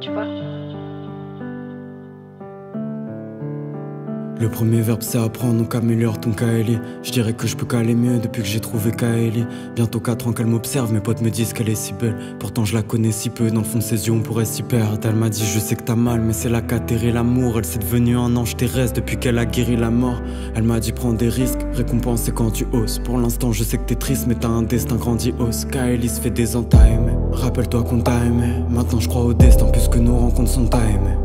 tu vois. Le premier verbe c'est apprendre, donc améliore ton Kaeli. Je dirais que je peux caler mieux depuis que j'ai trouvé Kaeli. Bientôt 4 ans qu'elle m'observe, mes potes me disent qu'elle est si belle. Pourtant je la connais si peu, dans le fond de ses yeux on pourrait s'y perdre. Elle m'a dit je sais que t'as mal, mais c'est là qu'a atterri l'amour. Elle s'est devenue un ange terrestre depuis qu'elle a guéri la mort. Elle m'a dit prends des risques, récompense c'est quand tu oses. Pour l'instant je sais que t'es triste mais t'as un destin grandiose. Kaeli se fait des entailles, mais rappelle-toi qu'on t'a aimé. Maintenant je crois au destin puisque nos rencontres sont timées.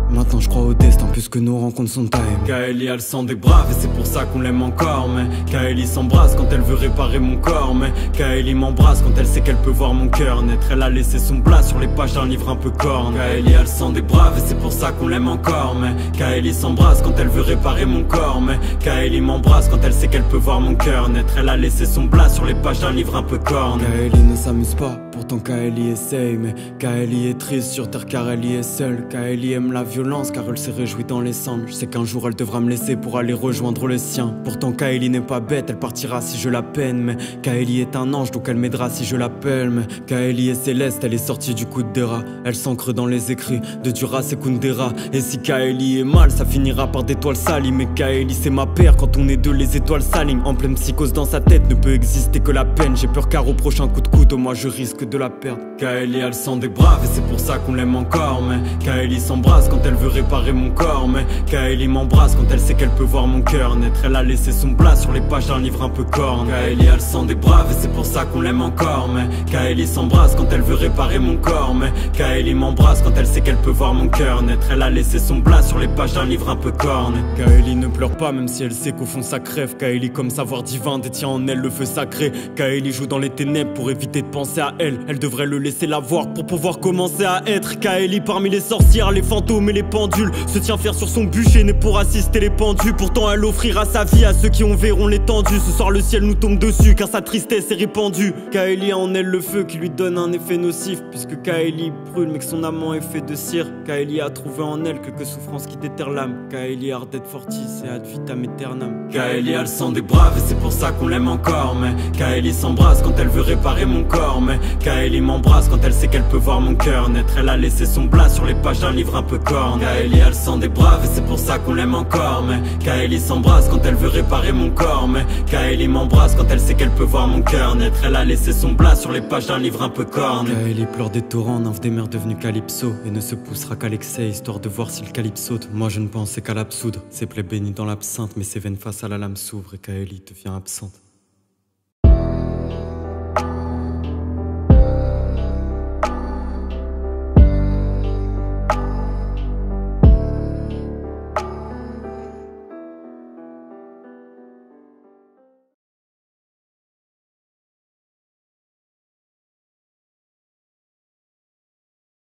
Maintenant je crois au destin puisque nos rencontres sont time. Kaeli a le sang des braves et c'est pour ça qu'on l'aime encore. Mais Kaeli s'embrasse quand elle veut réparer mon corps. Mais Kaeli m'embrasse quand elle sait qu'elle peut voir mon cœur naître. Elle a laissé son plat sur les pages d'un livre un peu corne. Kaeli a le sang des braves et c'est pour ça qu'on l'aime encore. Mais Kaeli s'embrasse quand elle veut réparer mon corps. Mais Kaeli m'embrasse quand elle sait qu'elle peut voir mon cœur naître. Elle a laissé son plat sur les pages d'un livre un peu corne. Kaeli ne s'amuse pas, pourtant Kaeli essaye. Mais Kaeli est triste sur terre car elle y est seule. Kaeli aime la violence car elle s'est réjouie dans les cendres. Je sais qu'un jour elle devra me laisser pour aller rejoindre le sien. Pourtant Kaeli n'est pas bête, elle partira si je la peine. Mais Kaeli est un ange donc elle m'aidera si je l'appelle. Mais Kaeli est céleste, elle est sortie du coup de Dera. Elle s'ancre dans les écrits de Duras et Kundera. Et si Kaeli est mal, ça finira par des toiles salies. Mais Kaeli c'est ma paire, quand on est deux les étoiles s'alignent. En pleine psychose dans sa tête ne peut exister que la peine. J'ai peur car au prochain coup de couteau moi je risque de la perdre. Kaeli a le sang des braves et c'est pour ça qu'on l'aime encore. Mais Kaeli s'embrasse quand elle veut réparer mon corps. Mais Kaeli m'embrasse quand elle sait qu'elle peut voir mon cœur naître. Elle a laissé son plat sur les pages d'un livre un peu corne. Kaeli a le sang des braves et c'est pour ça qu'on l'aime encore. Mais Kaeli s'embrasse quand elle veut réparer mon corps. Mais Kaeli m'embrasse quand elle sait qu'elle peut voir mon cœur naître. Elle a laissé son plat sur les pages d'un livre un peu corne. Kaeli ne pleure pas même si elle sait qu'au fond ça crève. Kaeli comme savoir divin détient en elle le feu sacré. Kaeli joue dans les ténèbres pour éviter de penser à elle. Elle devrait le laisser la voir pour pouvoir commencer à être. Kaeli parmi les sorcières, les fantômes et les pendules se tient fière sur son bûcher, né pour assister les pendus. Pourtant elle offrira sa vie à ceux qui en verront l'étendue. Ce soir le ciel nous tombe dessus car sa tristesse est répandue. Kaeli a en elle le feu qui lui donne un effet nocif, puisque Kaeli brûle mais que son amant est fait de cire. Kaeli a trouvé en elle quelques souffrances qui déterrent l'âme. Kaeli ardet fortis et ad vitam aeternam. Kaeli a le sang des braves et c'est pour ça qu'on l'aime encore. Mais Kaeli s'embrasse quand elle veut réparer mon corps. Mais Kaeli m'embrasse quand elle sait qu'elle peut voir mon cœur naître. Elle a laissé son plat sur les pages d'un livre un peu corne. Kaeli a le sang des braves et c'est pour ça qu'on l'aime encore. Mais Kaeli s'embrasse quand elle veut réparer mon corps. Mais Kaeli m'embrasse quand elle sait qu'elle peut voir mon cœur naître. Elle a laissé son plat sur les pages d'un livre un peu corne. Kaeli pleure des torrents, nymphe des mers devenue Calypso, et ne se poussera qu'à l'excès histoire de voir si le calypso saute. Moi je ne pensais qu'à l'absoudre, ses plaies bénies dans l'absinthe, mais ses veines face à la lame s'ouvrent et Kaeli devient absente.